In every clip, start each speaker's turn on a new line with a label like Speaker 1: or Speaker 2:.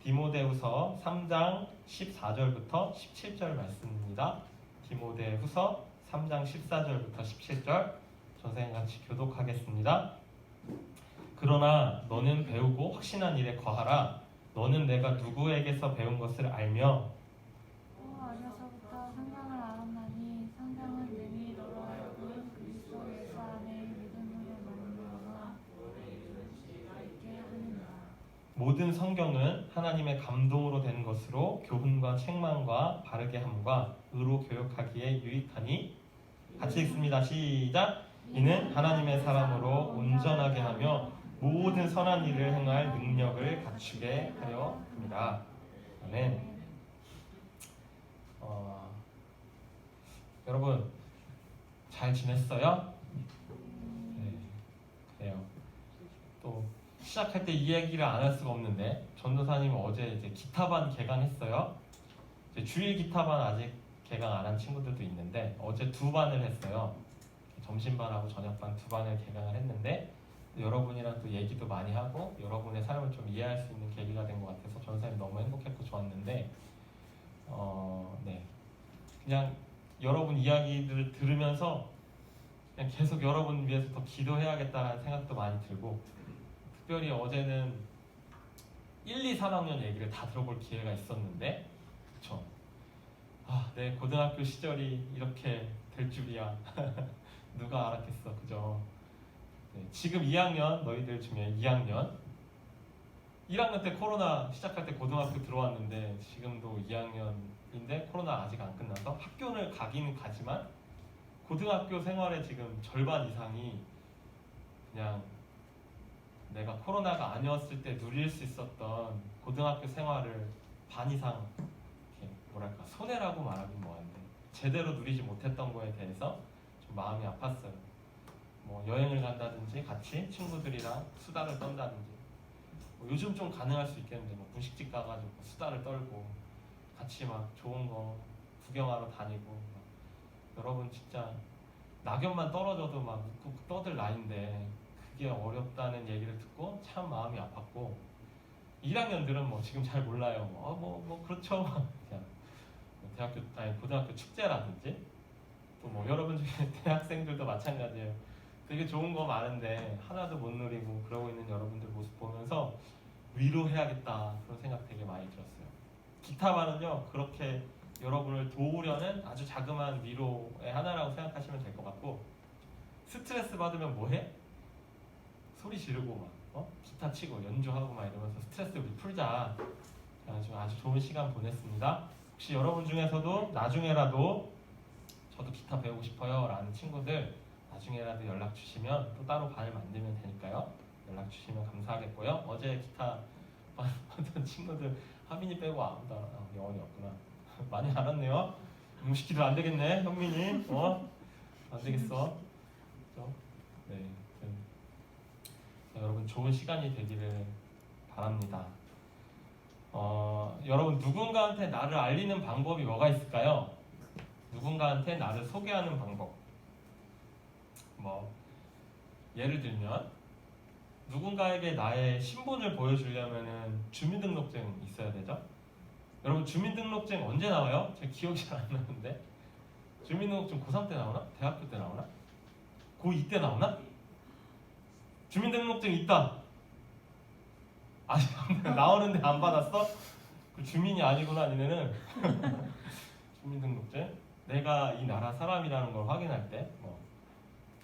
Speaker 1: 디모데후서 3장 14절부터 17절 말씀입니다. 디모데후서 3장 14절부터 17절 선생님 같이 교독하겠습니다. 그러나 너는 배우고 확신한 일에 거하라. 너는 내가 누구에게서 배운 것을 알며
Speaker 2: 어려서부터 성경을 알았나니 성경은 능히 너로 하여금 그리스도 예수 안에 믿음으로 말미암아 있게 하느니라.
Speaker 1: 모든 성경은 하나님의 감동으로 된 것으로 교훈과 책망과 바르게 함과 의로 교육하기에 유익하니. 같이 읽습니다. 시작. 이는 하나님의 사람으로 온전하게 하며 모든 선한 일을 행할 능력을 갖추게 하려 합니다. 아멘. 여러분 잘 지냈어요? 네, 그래요. 또 시작할 때 이 얘기를 안 할 수가 없는데 전도사님 어제 이제 기타반 개강했어요. 이제 주일 기타반 아직 개강 안 한 친구들도 있는데 어제 2반을 했어요. 점심반하고 저녁반 2반을 개강을 했는데 여러분이랑 또 얘기도 많이 하고 여러분의 삶을 좀 이해할 수 있는 계기가 된 것 같아서 전도사님 너무 행복했고 좋았는데 네, 그냥 여러분 이야기들을 들으면서 그냥 계속 여러분 위해서 더 기도해야겠다는 생각도 많이 들고, 특별히 어제는 1, 2, 3학년 얘기를 다 들어볼 기회가 있었는데, 그쵸? 내 고등학교 시절이 이렇게 될 줄이야. 누가 알았겠어, 그죠? 네, 지금 2학년, 너희들 중에 2학년 1학년 때 코로나 시작할 때 고등학교 들어왔는데 지금도 2학년인데 코로나 아직 안 끝나서 학교를 가기는 가지만 고등학교 생활의 지금 절반 이상이 그냥 내가 코로나가 아니었을 때 누릴 수 있었던 고등학교 생활을 반 이상 이렇게 뭐랄까 손해라고 말하긴 뭐한데 제대로 누리지 못했던 거에 대해서 좀 마음이 아팠어요. 뭐 여행을 간다든지 같이 친구들이랑 수다를 떤다든지 요즘 좀 가능할 수 있겠는데 뭐 분식집 가가지고 수다를 떨고 같이 막 좋은 거 구경하러 다니고 여러분 진짜 낙엽만 떨어져도 막 웃고 떠들 나이인데 그게 어렵다는 얘기를 듣고 참 마음이 아팠고 1학년들은 뭐 지금 잘 몰라요. 뭐 그렇죠. 그냥 고등학교 축제라든지 또 뭐 여러분 중에 대학생들도 마찬가지예요. 되게 좋은 거 많은데 하나도 못 누리고 그러고 있는 여러분들 모습 보면서 위로해야겠다 그런 생각 되게 많이 들었어요. 기타반은요 그렇게 여러분을 도우려는 아주 자그마한 위로의 하나라고 생각하시면 될 것 같고, 스트레스 받으면 뭐해? 소리 지르고 막 기타 치고 연주하고 막 이러면서 스트레스 우리 풀자. 아주 좋은 시간 보냈습니다. 혹시 여러분 중에서도 나중에라도 저도 기타 배우고 싶어요 라는 친구들 나중에라도 연락 주시면 또 따로 반을 만들면 되니까요. 연락 주시면 감사하겠고요. 어제 기타 하던 친구들 하민이 빼고 아무도 영원이 없구나. 많이 알았네요. 무시키도 안 되겠네, 현민이. 안 되겠어. 그렇죠? 네. 여러분 좋은 시간이 되기를 바랍니다. 여러분 누군가한테 나를 알리는 방법이 뭐가 있을까요? 누군가한테 나를 소개하는 방법. 뭐 예를 들면 누군가에게 나의 신분을 보여주려면은 주민등록증 있어야 되죠? 여러분 주민등록증 언제 나와요? 제 기억이 잘 안 나는데 주민등록증 고3 때 나오나? 대학교 때 나오나? 고2 때 나오나? 주민등록증 있다. 아직 나오는데 안 받았어? 그 주민이 아니구나 니네는. 주민등록증 내가 이 나라 사람이라는 걸 확인할 때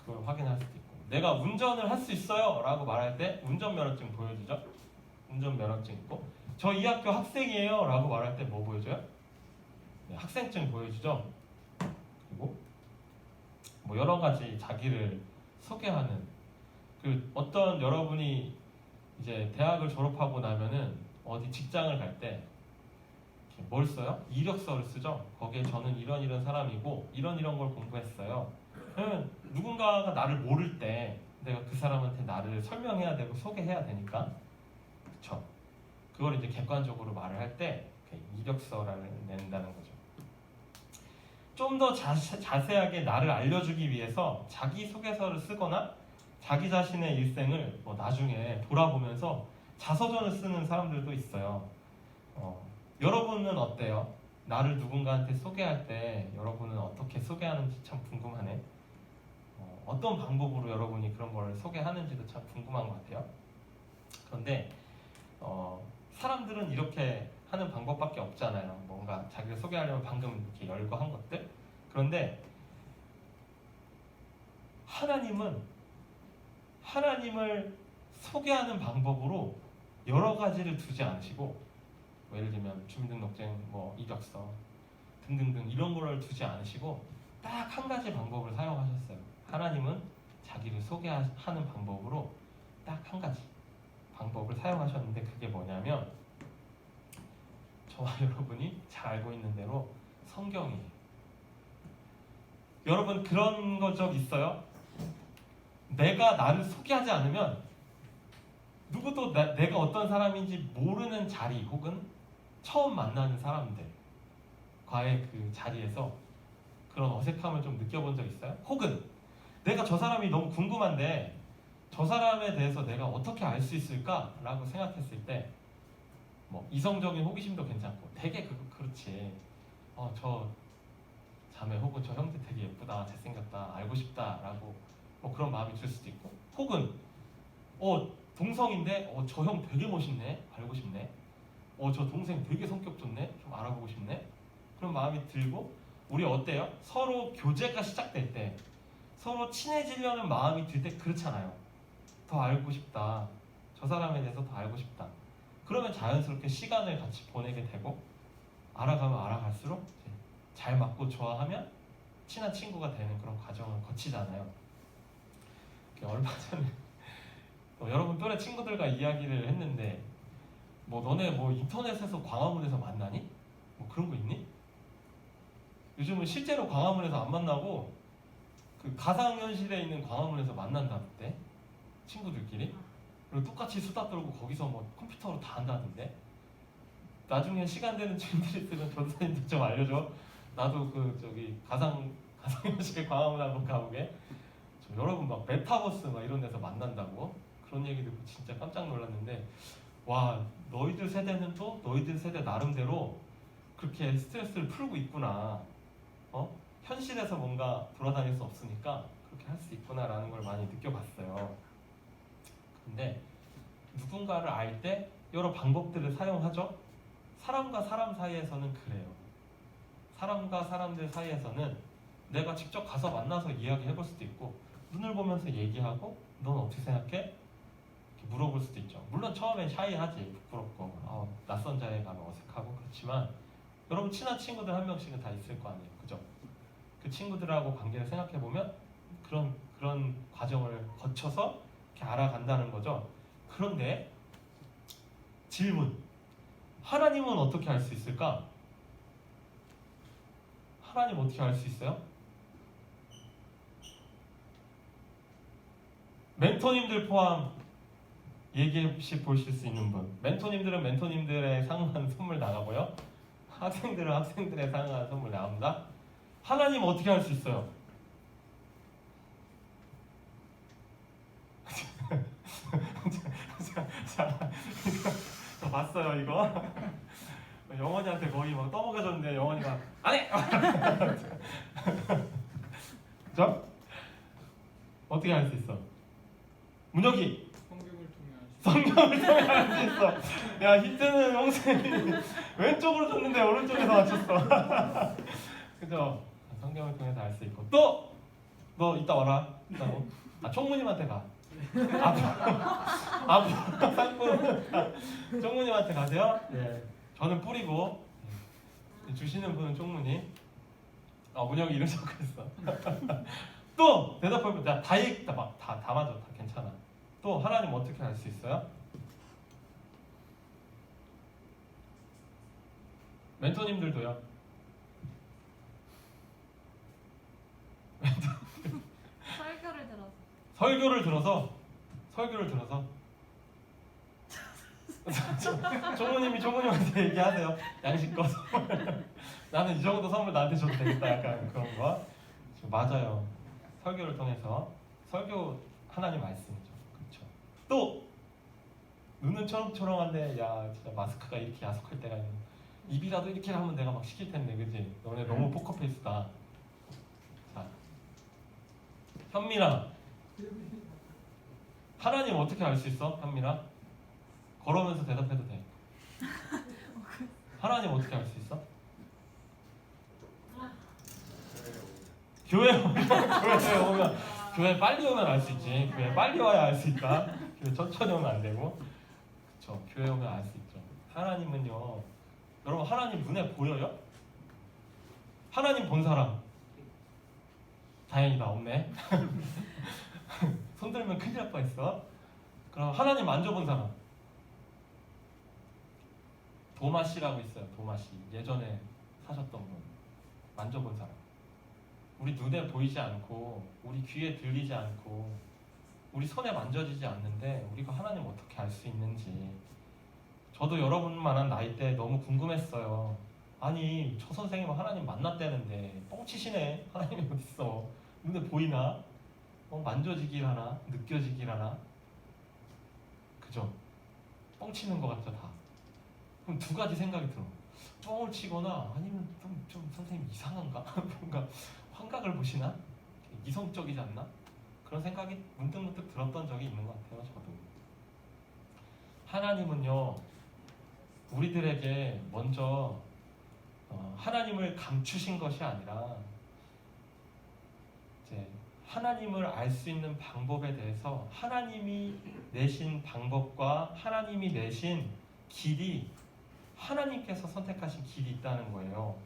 Speaker 1: 그걸 확인할 수도 있고, 내가 운전을 할 수 있어요 라고 말할 때 운전면허증 보여주죠. 운전면허증 있고, 저 이 학교 학생이에요 라고 말할 때 뭐 보여줘요? 네, 학생증 보여주죠. 그리고 뭐 여러 가지 자기를 소개하는, 그 어떤 여러분이 이제 대학을 졸업하고 나면은 어디 직장을 갈 때 뭘 써요? 이력서를 쓰죠. 거기에 저는 이런 사람이고 이런 걸 공부했어요. 그러면 누군가가 나를 모를 때 내가 그 사람한테 나를 설명해야 되고 소개해야 되니까, 그쵸? 그걸 이제 객관적으로 말을 할 때 이력서를 낸다는 거죠. 좀 더 자세하게 나를 알려주기 위해서 자기소개서를 쓰거나 자기 자신의 일생을 나중에 돌아보면서 자서전을 쓰는 사람들도 있어요. 여러분은 어때요? 나를 누군가한테 소개할 때 여러분은 어떻게 소개하는지 참 궁금하네. 어떤 방법으로 여러분이 그런 걸 소개하는지도 참 궁금한 것 같아요. 그런데 사람들은 이렇게 하는 방법밖에 없잖아요. 뭔가 자기를 소개하려면 방금 이렇게 열거 한 것들. 그런데 하나님을 소개하는 방법으로 여러 가지를 두지 않으시고, 예를 들면 주민등록증, 이력서 등등등 이런 거를 두지 않으시고 딱 한 가지 방법을 사용하셨어요. 하나님은 자기를 소개하는 방법으로 딱 한 가지 방법을 사용하셨는데, 그게 뭐냐면 저와 여러분이 잘 알고 있는 대로 성경이에요. 여러분 그런 적 있어요? 내가 나를 소개하지 않으면 누구도 내가 어떤 사람인지 모르는 자리, 혹은 처음 만나는 사람들과의 그 자리에서 그런 어색함을 좀 느껴본 적 있어요? 혹은 내가 저 사람이 너무 궁금한데 저 사람에 대해서 내가 어떻게 알 수 있을까라고 생각했을 때, 이성적인 호기심도 괜찮고, 되게 그렇지. 저 자매 혹은 저 형제 되게 예쁘다, 잘생겼다, 알고 싶다라고 그런 마음이 들 수도 있고, 혹은 동성인데 저 형 되게 멋있네, 알고 싶네. 저 동생 되게 성격 좋네, 좀 알아보고 싶네. 그런 마음이 들고, 우리 어때요? 서로 교제가 시작될 때, 서로 친해지려는 마음이 들 때 그렇잖아요. 더 알고 싶다, 저 사람에 대해서 더 알고 싶다. 그러면 자연스럽게 시간을 같이 보내게 되고, 알아가면 알아갈수록 이제 잘 맞고 좋아하면 친한 친구가 되는 그런 과정을 거치잖아요. 얼마 전에 여러분 또래 친구들과 이야기를 했는데, 너네 인터넷에서 광화문에서 만나니? 그런 거 있니? 요즘은 실제로 광화문에서 안 만나고 그 가상현실에 있는 광화문에서 만난다던데, 친구들끼리. 그리고 똑같이 수다 떨고 거기서 컴퓨터로 다 한다던데. 나중에 시간 되는 친구들 있으면 전사님도 좀 알려줘. 나도 가상현실 광화문 한번 가보게. 여러분 메타버스 이런 데서 만난다고 그런 얘기 듣고 진짜 깜짝 놀랐는데, 와, 너희들 세대는 또 너희들 세대 나름대로 그렇게 스트레스를 풀고 있구나. 현실에서 뭔가 돌아다닐 수 없으니까 그렇게 할 수 있구나라는 걸 많이 느껴봤어요. 근데 누군가를 알 때 여러 방법들을 사용하죠. 사람과 사람 사이에서는 그래요. 사람과 사람들 사이에서는 내가 직접 가서 만나서 이야기해볼 수도 있고, 눈을 보면서 얘기하고, 넌 어떻게 생각해? 이렇게 물어볼 수도 있죠. 물론 처음엔 샤이하지, 부끄럽고 낯선 자리에 가면 어색하고 그렇지만, 여러분 친한 친구들 한 명씩은 다 있을 거 아니에요, 그죠? 그 친구들하고 관계를 생각해보면 그런 과정을 거쳐서 이렇게 알아간다는 거죠. 그런데 질문, 하나님은 어떻게 알 수 있을까? 하나님 어떻게 알 수 있어요? 멘토님들 포함 얘기해 보실 수 있는 분. 멘토님들은 멘토님들에 상응하는 선물 나가고요, 학생들은 학생들에 상응하는 선물 나갑니다. 하나님 어떻게 알 수 있어요? 저 봤어요 이거. 영원이한테 거의 떠먹여줬는데 영원이가 안해! 그죠? 어떻게 알 수 있어? 문혁이! 성경을 통해 알 수 있어. 야, 힌트는 형쌤이 왼쪽으로 줬는데 오른쪽에서 맞췄어. 그죠? 성경을 통해서 알 수 있고, 또! 너 이따 와라. 있다고. 총무님한테 가. 앞으로 상품 총무님한테 가세요. 네. 저는 뿌리고, 주시는 분은 총무님. 문혁이 이름 적었어. 또 대답해보면 다 얘기다, 다 맞아, 다 괜찮아. 또 하나님 어떻게 알 수 있어요? 멘토님들도요. 설교를 들어서 총무님한테 얘기하세요. 양식껏 선물. 나는 이 정도 선물 나한테 줘도 되겠다, 약간 그런 거. 맞아요. 설교를 통해서. 설교 하나님 말씀이죠. 그렇죠. 또 눈은 초롱초롱한데 야 진짜 마스크가 이렇게 야속할 때가 있네. 입이라도 이렇게 하면 내가 막 시킬 텐데, 그지? 너네 너무 포커페이스다. 자, 현민아, 하나님 어떻게 알 수 있어? 현민아, 걸으면서 대답해도 돼. 하나님 어떻게 알 수 있어? 교회 오면, 교회 오면, 교회 빨리 오면 알 수 있지. 교회 빨리 와야 알 수 있다. 교회 천천히 오면 안 되고. 그쵸, 교회 오면 알 수 있죠. 하나님은요, 여러분 하나님 눈에 보여요? 하나님 본 사람? 다행이다, 없네. 손 들면 큰일 날 뻔했어. 그럼 하나님 만져본 사람? 도마 씨라고 있어요. 도마 씨, 예전에 사셨던 분. 만져본 사람. 우리 눈에 보이지 않고, 우리 귀에 들리지 않고, 우리 손에 만져지지 않는데 우리가 하나님 어떻게 알 수 있는지. 저도 여러분만한 나이 때 너무 궁금했어요. 아니, 저 선생님은 하나님 만났다는데 뻥치시네. 하나님이 어딨어? 눈에 보이나? 만져지길 하나? 느껴지길 하나? 그죠? 뻥치는 것 같죠, 다. 그럼 두 가지 생각이 들어. 뻥을 치거나 아니면 좀 선생님 이상한가? 뭔가 환각을 보시나? 이성적이지 않나? 그런 생각이 문득문득 들었던 적이 있는 것 같아요, 저도. 하나님은요, 우리들에게 먼저 하나님을 감추신 것이 아니라 이제 하나님을 알 수 있는 방법에 대해서 하나님이 내신 방법과 하나님이 내신 길이, 하나님께서 선택하신 길이 있다는 거예요.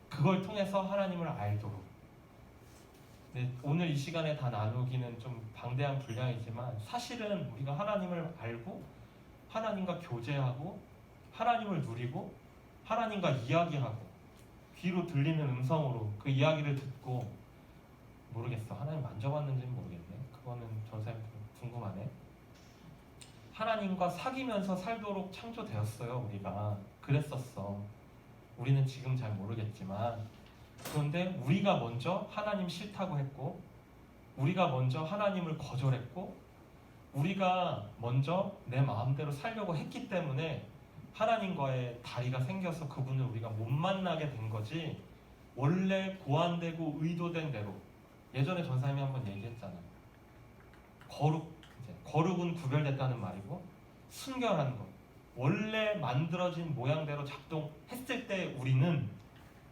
Speaker 1: 그걸 통해서 하나님을 알도록. 네, 오늘 이 시간에 다 나누기는 좀 방대한 분량이지만 사실은 우리가 하나님을 알고 하나님과 교제하고 하나님을 누리고 하나님과 이야기하고 귀로 들리는 음성으로 그 이야기를 듣고, 모르겠어, 하나님 만져봤는지는 모르겠네. 그거는 전사님 궁금하네. 하나님과 사귀면서 살도록 창조되었어요. 우리가 그랬었어. 우리는 지금 잘 모르겠지만, 그런데 우리가 먼저 하나님 싫다고 했고, 우리가 먼저 하나님을 거절했고, 우리가 먼저 내 마음대로 살려고 했기 때문에 하나님과의 다리가 생겨서 그분을 우리가 못 만나게 된 거지, 원래 고안되고 의도된 대로. 예전에 전사님이 한번 얘기했잖아요. 거룩은 구별됐다는 말이고, 순결한 것, 원래 만들어진 모양대로 작동했을 때 우리는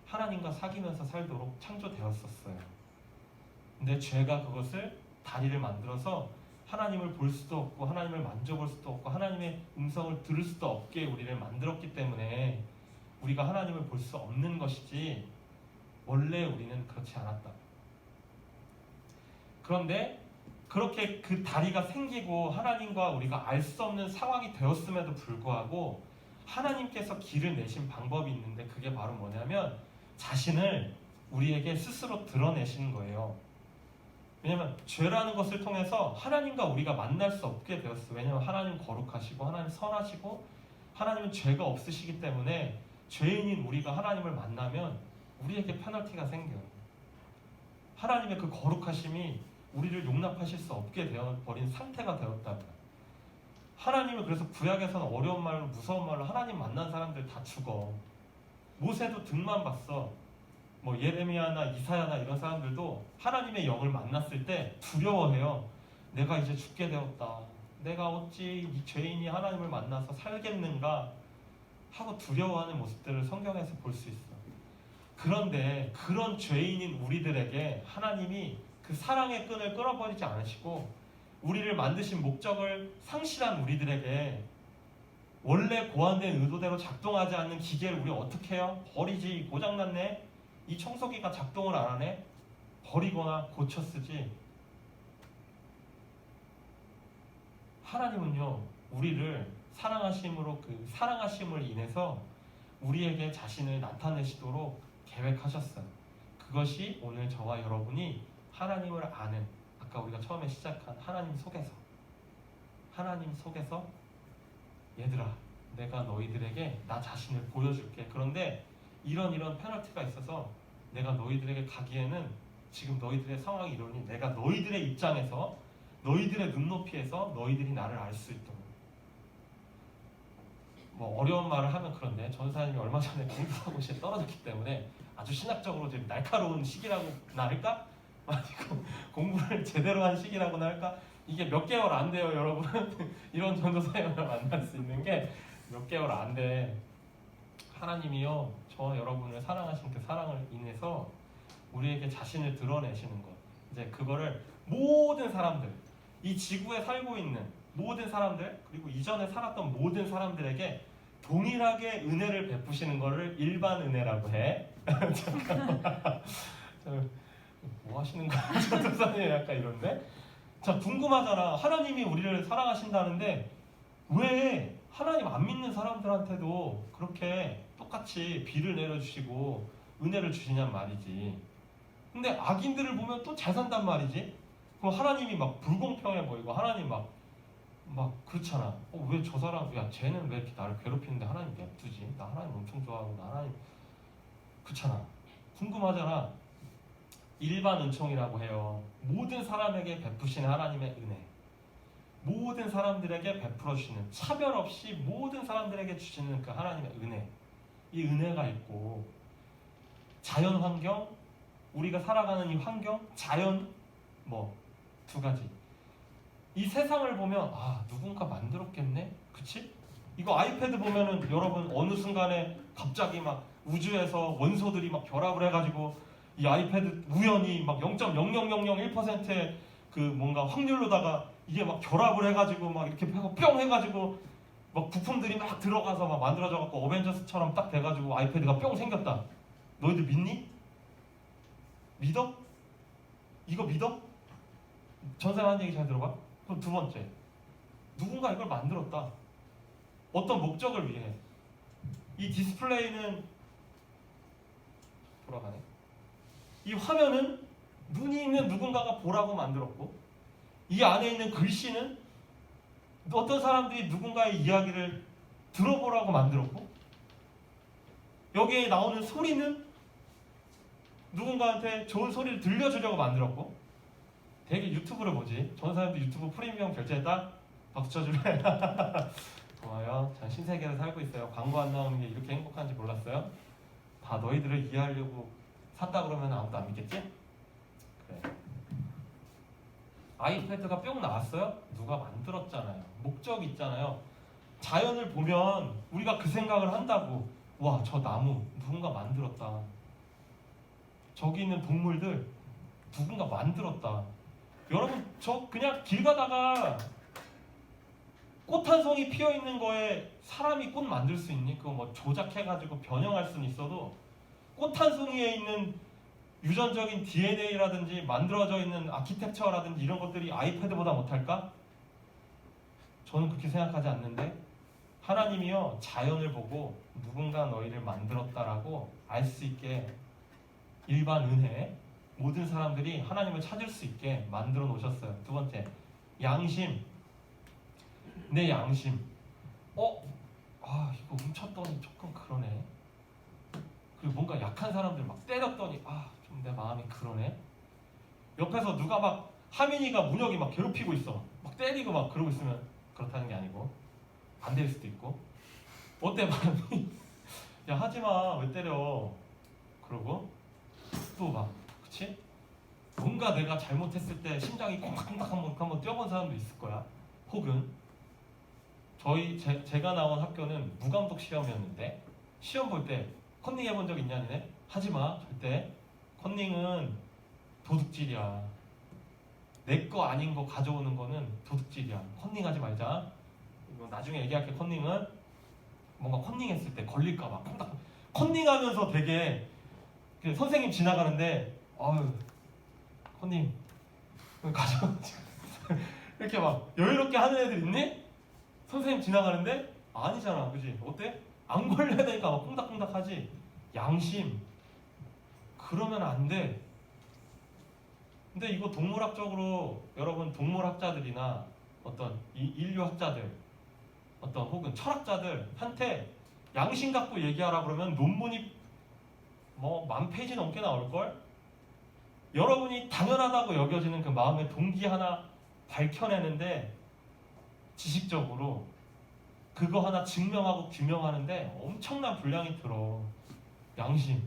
Speaker 1: 하나님과 사귀면서 살도록 창조되었었어요. 근데 죄가 그것을 다리를 만들어서 하나님을 볼 수도 없고 하나님을 만져볼 수도 없고 하나님의 음성을 들을 수도 없게 우리를 만들었기 때문에 우리가 하나님을 볼 수 없는 것이지, 원래 우리는 그렇지 않았다. 그런데 그렇게 그 다리가 생기고 하나님과 우리가 알 수 없는 상황이 되었음에도 불구하고 하나님께서 길을 내신 방법이 있는데, 그게 바로 뭐냐면 자신을 우리에게 스스로 드러내시는 거예요. 왜냐하면 죄라는 것을 통해서 하나님과 우리가 만날 수 없게 되었어요. 왜냐하면 하나님 거룩하시고 하나님 선하시고 하나님은 죄가 없으시기 때문에 죄인인 우리가 하나님을 만나면 우리에게 페널티가 생겨요. 하나님의 그 거룩하심이 우리를 용납하실 수 없게 되어버린 상태가 되었다고요. 하나님은 그래서 구약에서는 어려운 말로 무서운 말로 하나님 만난 사람들 다 죽어. 모세도 등만 봤어. 뭐 예레미야나 이사야나 이런 사람들도 하나님의 영을 만났을 때 두려워해요. 내가 이제 죽게 되었다. 내가 어찌 이 죄인이 하나님을 만나서 살겠는가 하고 두려워하는 모습들을 성경에서 볼 수 있어. 그런데 그런 죄인인 우리들에게 하나님이 그 사랑의 끈을 끊어버리지 않으시고, 우리를 만드신 목적을 상실한 우리들에게 원래 고안된 의도대로 작동하지 않는 기계를 우리 어떻게 해요? 버리지. 고장났네? 이 청소기가 작동을 안 하네? 버리거나 고쳐 쓰지. 하나님은요, 우리를 사랑하심으로, 그 사랑하심을 인해서 우리에게 자신을 나타내시도록 계획하셨어요. 그것이 오늘 저와 여러분이 하나님을 아는, 아까 우리가 처음에 시작한 하나님 속에서 얘들아, 내가 너희들에게 나 자신을 보여줄게. 그런데 이런 페널티가 있어서 내가 너희들에게 가기에는 지금 너희들의 상황이 이러니 내가 너희들의 입장에서, 너희들의 눈높이에서 너희들이 나를 알 수 있도록 뭐 어려운 말을 하면 그런데 전사님이 얼마 전에 공부하고 시에 떨어졌기 때문에 아주 신학적으로 좀 날카로운 시기라고나 할까? 아니고 공부를 제대로 한 시기라고나 할까? 이게 몇 개월 안 돼요, 여러분. 이런 전도사님을 만날 수 있는 게 몇 개월 안 돼. 하나님이요, 저 여러분을 사랑하신 그 사랑을 인해서 우리에게 자신을 드러내시는 것. 이제 그거를 모든 사람들, 이 지구에 살고 있는 모든 사람들, 그리고 이전에 살았던 모든 사람들에게 동일하게 은혜를 베푸시는 것을 일반 은혜라고 해. 잠깐만. 뭐 하시는 거야? 전도사님 약간 이런데? 자, 궁금하잖아. 하나님이 우리를 사랑하신다는데 왜 하나님 안 믿는 사람들한테도 그렇게 똑같이 비를 내려주시고 은혜를 주시냔 말이지. 근데 악인들을 보면 또 잘 산단 말이지. 그럼 하나님이 막 불공평해 보이고 하나님 막 그렇잖아. 왜 저 사람, 야 쟤는 왜 이렇게 나를 괴롭히는데 하나님 냅두지? 나 하나님 엄청 좋아하고 나 하나님, 그렇잖아. 궁금하잖아. 일반 은총이라고 해요. 모든 사람에게 베푸시는 하나님의 은혜, 모든 사람들에게 베풀어 주시는, 차별 없이 모든 사람들에게 주시는 그 하나님의 은혜, 이 은혜가 있고, 자연 환경, 우리가 살아가는 이 환경, 자연, 뭐 두 가지. 이 세상을 보면 아, 누군가 만들었겠네? 그치? 이거 아이패드 보면은 여러분 어느 순간에 갑자기 막 우주에서 원소들이 막 결합을 해가지고 이 아이패드 우연히 막 0.00001%의 그 뭔가 확률로다가 이게 막 결합을 해가지고 막 이렇게 뿅 해가지고 막 부품들이 막 들어가서 막 만들어져갖고 어벤져스처럼 딱 돼가지고 아이패드가 뿅 생겼다. 너희들 믿니? 믿어? 이거 믿어? 전사님 한 얘기 잘 들어봐. 그럼 두 번째, 누군가 이걸 만들었다. 어떤 목적을 위해. 이 디스플레이는 돌아가네. 이 화면은 눈이 있는 누군가가 보라고 만들었고, 이 안에 있는 글씨는 어떤 사람들이 누군가의 이야기를 들어보라고 만들었고, 여기에 나오는 소리는 누군가한테 좋은 소리를 들려주려고 만들었고. 되게 유튜브를 보지. 전사님도 유튜브 프리미엄 결제했다? 박수 쳐줄래? 고마워요. 전 신세계를 살고 있어요. 광고 안 나오는 게 이렇게 행복한지 몰랐어요. 다 너희들을 이해하려고 샀다 그러면 아무도 안 믿겠지? 그래. 아이패드가 뿅 나왔어요? 누가 만들었잖아요. 목적이 있잖아요. 자연을 보면 우리가 그 생각을 한다고. 와, 저 나무 누군가 만들었다. 저기 있는 동물들 누군가 만들었다. 여러분, 저 그냥 길 가다가 꽃 한 송이 피어 있는 거에 사람이 꽃 만들 수 있니? 그거 뭐 조작해가지고 변형할 수는 있어도 꽃 한 송이에 있는 유전적인 DNA라든지 만들어져 있는 아키텍처라든지 이런 것들이 아이패드보다 못할까? 저는 그렇게 생각하지 않는데, 하나님이요, 자연을 보고 누군가 너희를 만들었다라고 알 수 있게 일반 은혜, 모든 사람들이 하나님을 찾을 수 있게 만들어 놓으셨어요. 두 번째, 양심. 내 양심. 이거 훔쳤더니 조금 그러네. 그리고 뭔가 약한 사람들 막 때렸더니 좀 내 마음이 그러네. 옆에서 누가 막 하민이가 문혁이 막 괴롭히고 있어. 막 때리고 막 그러고 있으면 그렇다는 게 아니고 안 될 수도 있고. 어때 마음이? 야, 하지마, 왜 때려? 그러고 또 막, 그치? 뭔가 내가 잘못했을 때 심장이 콩닥콩닥 한번 뛰어본 사람도 있을 거야. 혹은 제가 나온 학교는 무감독 시험이었는데, 시험 볼 때 컨닝 해본 적 있냐 니네? 하지마, 절대. 컨닝은 도둑질이야. 내 거 아닌 거 가져오는 거는 도둑질이야. 컨닝하지 말자. 이거 나중에 얘기할게. 컨닝은 뭔가 컨닝했을 때 걸릴까봐 콩닥. 컨닝하면서 되게 선생님 지나가는데 컨닝 가져. 이렇게 막 여유롭게 하는 애들 있니? 선생님 지나가는데 아니잖아, 그지? 어때? 안 걸려야 되니까 막 콩닥콩닥 하지. 양심. 그러면 안 돼. 근데 이거 동물학적으로 여러분, 동물학자들이나 어떤 인류학자들, 어떤 혹은 철학자들한테 양심 갖고 얘기하라 그러면 논문이 뭐 10,000페이지 넘게 나올걸? 여러분이 당연하다고 여겨지는 그 마음의 동기 하나 밝혀내는데 지식적으로 그거 하나 증명하고 규명하는데 엄청난 분량이 들어. 양심,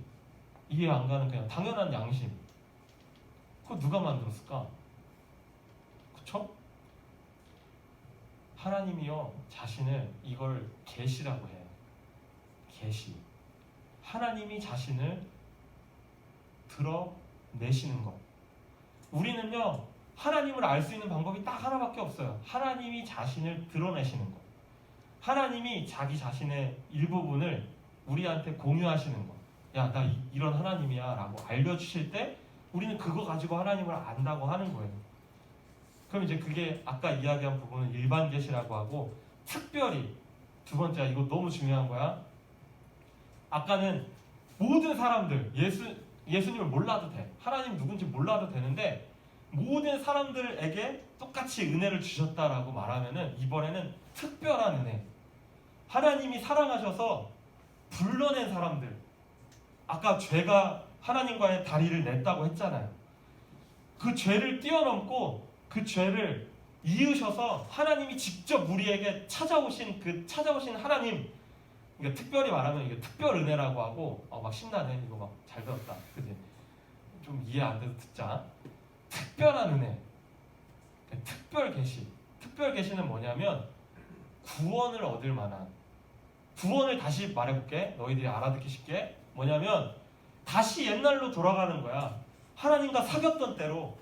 Speaker 1: 이해 안 가는 그냥 당연한 양심. 그거 누가 만들었을까? 그쵸? 하나님이요 자신을 이걸 계시라고 해요. 계시. 하나님이 자신을 드러내시는 것. 우리는요 하나님을 알 수 있는 방법이 딱 하나밖에 없어요. 하나님이 자신을 드러내시는 것. 하나님이 자기 자신의 일부분을 우리한테 공유하시는 것. 야, 나 이런 하나님이야 라고 알려주실 때 우리는 그거 가지고 하나님을 안다고 하는 거예요. 그럼 이제 그게 아까 이야기한 부분은 일반 계시라고 하고, 특별히 두 번째가 이거 너무 중요한 거야. 아까는 모든 사람들 예수님을 몰라도 돼. 하나님 누군지 몰라도 되는데 모든 사람들에게 똑같이 은혜를 주셨다라고 말하면은 이번에는 특별한 은혜. 하나님이 사랑하셔서 불러낸 사람들. 아까 죄가 하나님과의 다리를 냈다고 했잖아요. 그 죄를 뛰어넘고 그 죄를 이으셔서 하나님이 직접 우리에게 찾아오신 하나님. 그러니까 특별히 말하면 이게 특별 은혜라고 하고, 막 신나네. 이거 막 잘 배웠다. 그지? 좀 이해 안 돼도 듣자. 특별한 은혜. 특별 계시. 특별 계시는 뭐냐면 구원을 얻을 만한. 구원을 다시 말해볼게. 너희들이 알아듣기 쉽게. 뭐냐면 다시 옛날로 돌아가는 거야. 하나님과 사귀었던 때로,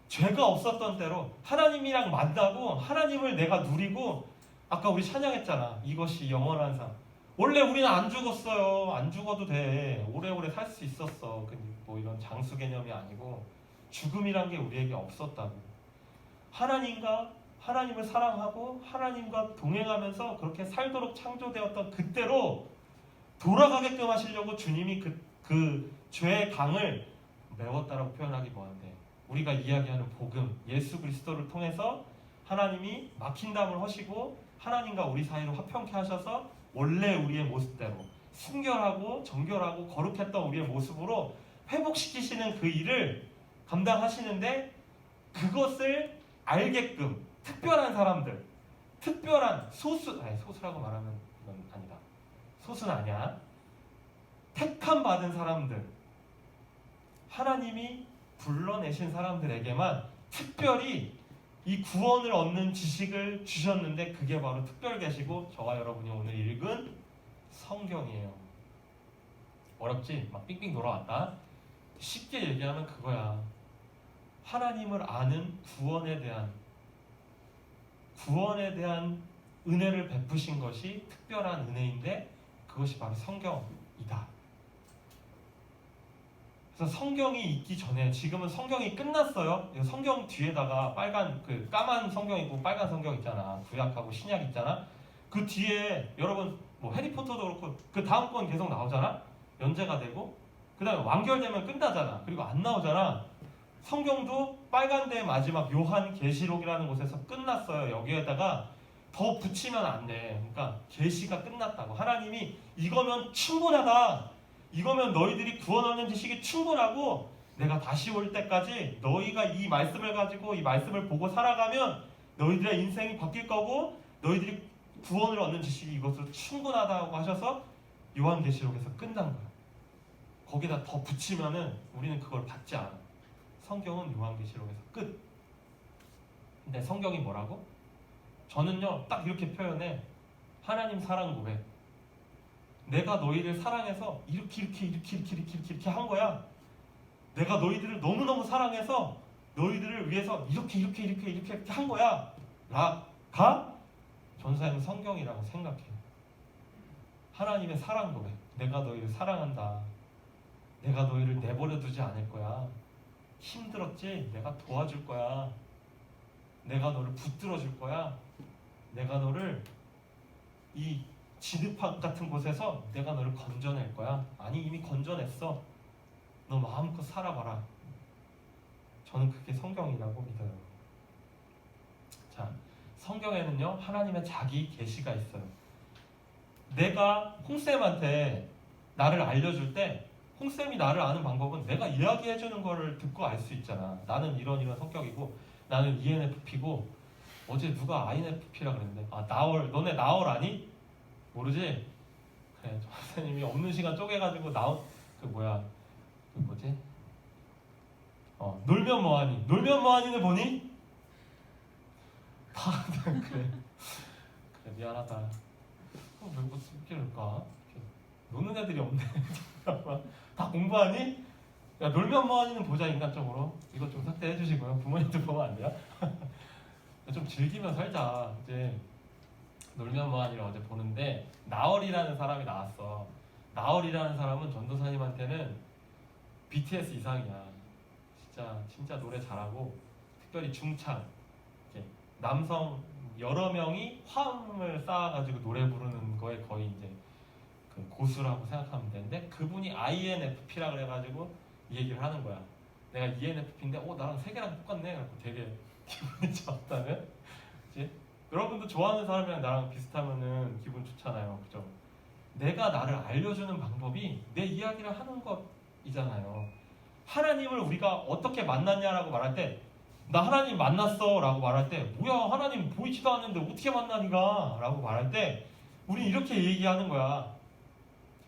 Speaker 1: 죄가 없었던 때로 하나님이랑 만나고 하나님을 내가 누리고, 아까 우리 찬양했잖아. 이것이 영원한 삶. 원래 우리는 안 죽었어요. 안 죽어도 돼. 오래오래 살 수 있었어. 뭐 이런 장수 개념이 아니고 죽음이란 게 우리에게 없었다고. 하나님을 사랑하고 하나님과 동행하면서 그렇게 살도록 창조되었던 그때로 돌아가게끔 하시려고 주님이 그 죄의 강을 메웠다라고 표현하기 뭐한데, 우리가 이야기하는 복음, 예수 그리스도를 통해서 하나님이 막힌 담을 허시고 하나님과 우리 사이로 화평케 하셔서 원래 우리의 모습대로 순결하고 정결하고 거룩했던 우리의 모습으로 회복시키시는 그 일을 감당하시는데, 그것을 알게끔 특별한 사람들, 특별한 소수라고 말하면 이건 아니다. 소수는 아니야. 택함 받은 사람들, 하나님이 불러내신 사람들에게만 특별히 이 구원을 얻는 지식을 주셨는데, 그게 바로 특별 계시고 저와 여러분이 오늘 읽은 성경이에요. 어렵지? 막 삥삥 돌아왔다. 쉽게 얘기하면 그거야. 하나님을 아는 구원에 대한 은혜를 베푸신 것이 특별한 은혜인데, 그것이 바로 성경이다. 그래서 성경이 있기 전에, 지금은 성경이 끝났어요. 성경 뒤에다가 까만 성경이고 빨간 성경 있잖아. 구약하고 신약 있잖아. 그 뒤에 여러분 뭐 해리포터도 그렇고 그 다음 건 계속 나오잖아. 연재가 되고 그 다음에 완결되면 끝나잖아. 그리고 안 나오잖아. 성경도 빨간데 마지막 요한계시록이라는 곳에서 끝났어요. 여기에다가 더 붙이면 안 돼. 그러니까 계시가 끝났다고. 하나님이 이거면 충분하다. 이거면 너희들이 구원 얻는 지식이 충분하고 내가 다시 올 때까지 너희가 이 말씀을 가지고 이 말씀을 보고 살아가면 너희들의 인생이 바뀔 거고 너희들이 구원을 얻는 지식이 이것으로 충분하다고 하셔서 요한계시록에서 끝난 거야. 거기다 더 붙이면은 우리는 그걸 받지 않아. 성경은 요한계시록에서 끝. 근데 성경이 뭐라고? 저는요 딱 이렇게 표현해. 하나님 사랑 고백. 내가 너희를 사랑해서 이렇게 한 거야. 내가 너희들을 너무너무 사랑해서 너희들을 위해서 이렇게 한 거야. 라가 전사에는 성경이라고 생각해. 하나님의 사랑 고백. 내가 너희를 사랑한다. 내가 너희를 내버려 두지 않을 거야. 힘들었지? 내가 도와줄 거야. 내가 너를 붙들어 줄 거야. 내가 너를 이 진흙탕 같은 곳에서 내가 너를 건져낼 거야. 아니 이미 건져냈어. 너 마음껏 살아봐라. 저는 그게 성경이라고 믿어요. 자, 성경에는요 하나님의 자기 계시가 있어요. 내가 홍쌤한테 나를 알려줄 때 홍쌤이 나를 아는 방법은 내가 이야기해주는 거를 듣고 알 수 있잖아. 나는 이런 성격이고 나는 ENFP고 어제 누가 INFP라 그랬는데 나월 너네 나월 아니? 모르지? 그래, 전도사님이 없는 시간 쪼개가지고 나온 그 뭐지? 놀면 뭐하니? 놀면 뭐하니는 보니? 다 그래 미안하다. 왜 어떻게 그럴까? 노는 애들이 없네. 다 공부하니? 야, 놀면 뭐하니는 보자. 인간적으로 이거 좀 삭제해 주시고요. 부모님들 보면 안 돼요? 좀 즐기며 살자. 이제 놀면 뭐하니를 어제 보는데 나얼이라는 사람이 나왔어. 나얼이라는 사람은 전도사님한테는 BTS 이상이야. 진짜 노래 잘하고, 특별히 중창, 이렇게 남성 여러 명이 화음을 쌓아가지고 노래 부르는 거에 거의 이제 그 고수라고 생각하면 되는데, 그분이 INFP라 그래가지고 이 얘기를 하는 거야. 내가 ENFP인데 나랑 세 개랑 똑같네. 그래서 되게 기분이 좋았다는. 그치? 여러분도 좋아하는 사람이랑 나랑 비슷하면은 기분 좋잖아요. 그죠? 내가 나를 알려주는 방법이 내 이야기를 하는 것이잖아요. 하나님을 우리가 어떻게 만났냐라고 말할 때, 나 하나님 만났어 라고 말할 때, 뭐야 하나님 보이지도 않는데 어떻게 만나니가 라고 말할 때 우린 이렇게 얘기하는 거야.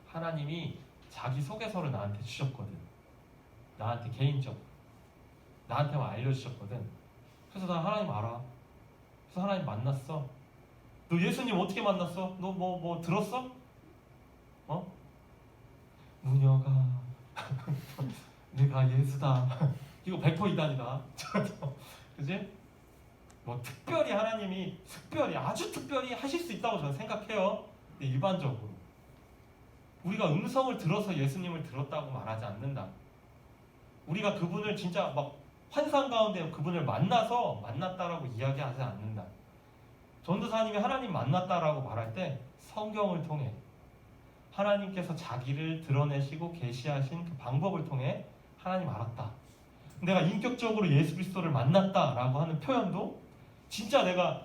Speaker 1: 하나님이 자기 소개서를 나한테 주셨거든. 나한테 개인적으로 나한테만 알려주셨거든. 그래서 나 하나님 알아. 그래서 하나님 만났어. 너 예수님 어떻게 만났어? 너 뭐 들었어? 무녀가 내가 예수다. 이거 100% 이단이다. 그지? 뭐 특별히 하나님이 아주 특별히 하실 수 있다고 저는 생각해요. 근데 일반적으로 우리가 음성을 들어서 예수님을 들었다고 말하지 않는다. 우리가 그분을 진짜 막 환상 가운데 그분을 만났다라고 이야기하지 않는다. 전도사님이 하나님 만났다라고 말할 때 성경을 통해 하나님께서 자기를 드러내시고 계시하신 그 방법을 통해 하나님 알았다. 내가 인격적으로 예수 그리스도를 만났다라고 하는 표현도 진짜 내가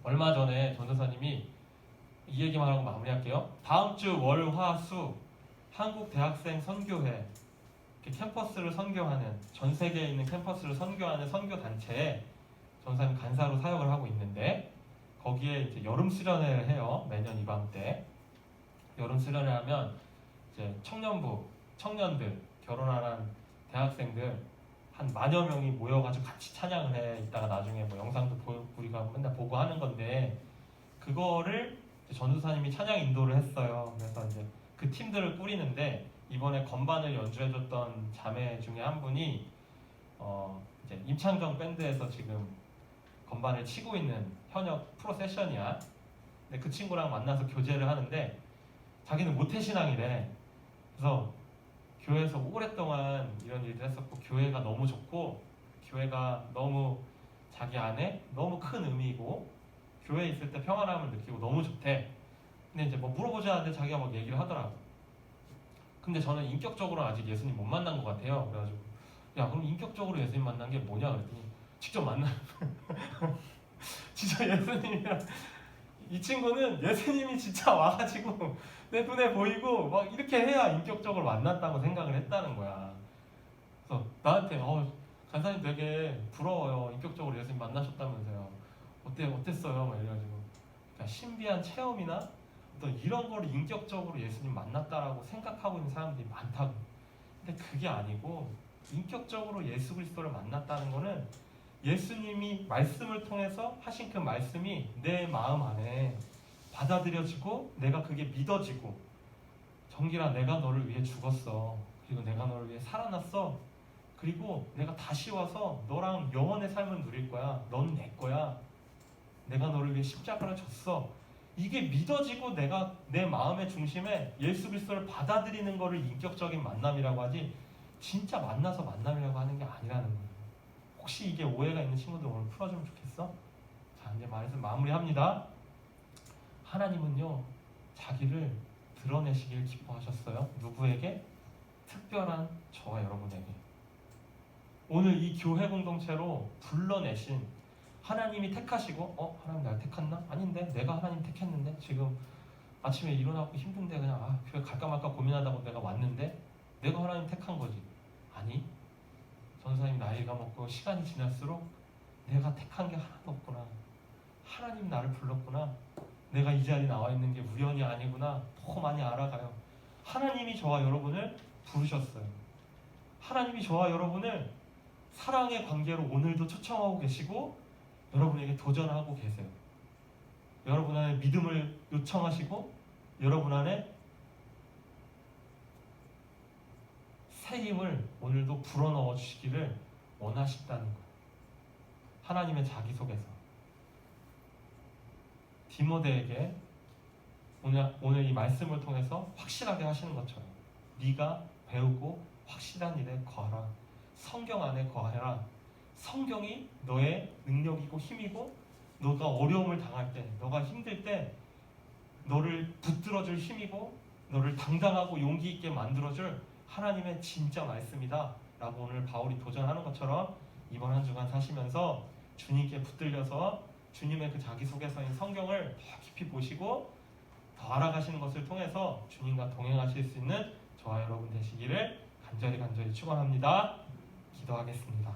Speaker 1: 얼마 전에 전도사님이 이 얘기만 하고 마무리할게요. 다음 주 월, 화, 수 한국 대학생 선교회 캠퍼스를 선교하는, 전 세계에 있는 캠퍼스를 선교하는 선교 단체에 전도사님 간사로 사역을 하고 있는데, 거기에 이제 여름 수련회를 해요. 매년 이맘때 여름 수련회 하면 이제 청년들, 결혼한 대학생들 한 10,000여 명이 모여가지고 같이 찬양을 해. 이따가 나중에 뭐 영상도 우리가 맨날 보고 하는 건데, 그거를 전도사님이 찬양 인도를 했어요. 그래서 이제 그 팀들을 꾸리는데, 이번에 건반을 연주해줬던 자매 중에 한 분이 이제 임창정 밴드에서 지금 건반을 치고 있는 현역 프로 세션이야. 근데 그 친구랑 만나서 교제를 하는데 자기는 모태신앙이래. 그래서 교회에서 오랫동안 이런 일을 했었고, 교회가 너무 좋고, 교회가 너무 자기 안에 너무 큰 의미이고, 교회에 있을 때 평안함을 느끼고 너무 좋대. 근데 이제 뭐 물어보지 않는데 자기가 막 얘기를 하더라고. 근데 저는 인격적으로는 아직 예수님 못 만난 것 같아요. 그래가지고 야, 그럼 인격적으로 예수님 만난 게 뭐냐 그랬더니, 직접 만나 진짜 예수님이랑, 이 친구는 예수님이 진짜 와가지고 내 눈에 보이고 막 이렇게 해야 인격적으로 만났다고 생각을 했다는 거야. 그래서 나한테 간사님 되게 부러워요. 인격적으로 예수님 만나셨다면서요. 어땠어요? 막 이래가지고, 그러니까 신비한 체험이나 어떤 이런 거를 인격적으로 예수님 만났다라고 생각하고 있는 사람들이 많다고. 근데 그게 아니고, 인격적으로 예수 그리스도를 만났다는 거는 예수님이 말씀을 통해서 하신 그 말씀이 내 마음 안에 받아들여지고, 내가 그게 믿어지고, 정길아 내가 너를 위해 죽었어. 그리고 내가 너를 위해 살아났어. 그리고 내가 다시 와서 너랑 영원의 삶을 누릴 거야. 넌 내 거야. 내가 너를 위해 십자가를 졌어. 이게 믿어지고 내가 내 마음의 중심에 예수 그리스도를 받아들이는 거를 인격적인 만남이라고 하지, 진짜 만나서 만남이라고 하는 게 아니라는 거예요. 혹시 이게 오해가 있는 친구들 오늘 풀어주면 좋겠어? 자, 이제 말씀 마무리합니다. 하나님은요, 자기를 드러내시길 기뻐하셨어요. 누구에게? 특별한 저와 여러분에게. 오늘 이 교회 공동체로 불러내신 하나님이 택하시고, 하나님 날 택했나? 아닌데, 내가 하나님 택했는데, 지금 아침에 일어나고 힘든데 그냥 교회 갈까 말까 고민하다가 내가 왔는데, 내가 하나님 택한 거지. 아니, 전사님 나이가 먹고 시간이 지날수록 내가 택한 게 하나도 없구나. 하나님 나를 불렀구나. 내가 이 자리에 나와 있는 게 우연이 아니구나 더 많이 알아가요. 하나님이 저와 여러분을 부르셨어요. 하나님이 저와 여러분을 사랑의 관계로 오늘도 초청하고 계시고 여러분에게 도전하고 계세요. 여러분 안에 믿음을 요청하시고 여러분 안에 새 힘을 오늘도 불어넣어 주시기를 원하신다는 거예요. 하나님의 자기소개서. 디모데에게 오늘 이 말씀을 통해서 확실하게 하시는 것처럼 네가 배우고 확실한 일에 거하라. 성경 안에 거하라. 성경이 너의 능력이고 힘이고 너가 어려움을 당할 때, 너가 힘들 때 너를 붙들어줄 힘이고 너를 당당하고 용기 있게 만들어줄 하나님의 진짜 말씀이다 라고 오늘 바울이 도전하는 것처럼 이번 한 주간 사시면서 주님께 붙들려서 주님의 그 자기소개서인 성경을 더 깊이 보시고 더 알아가시는 것을 통해서 주님과 동행하실 수 있는 저와 여러분 되시기를 간절히 축원합니다. 기도하겠습니다.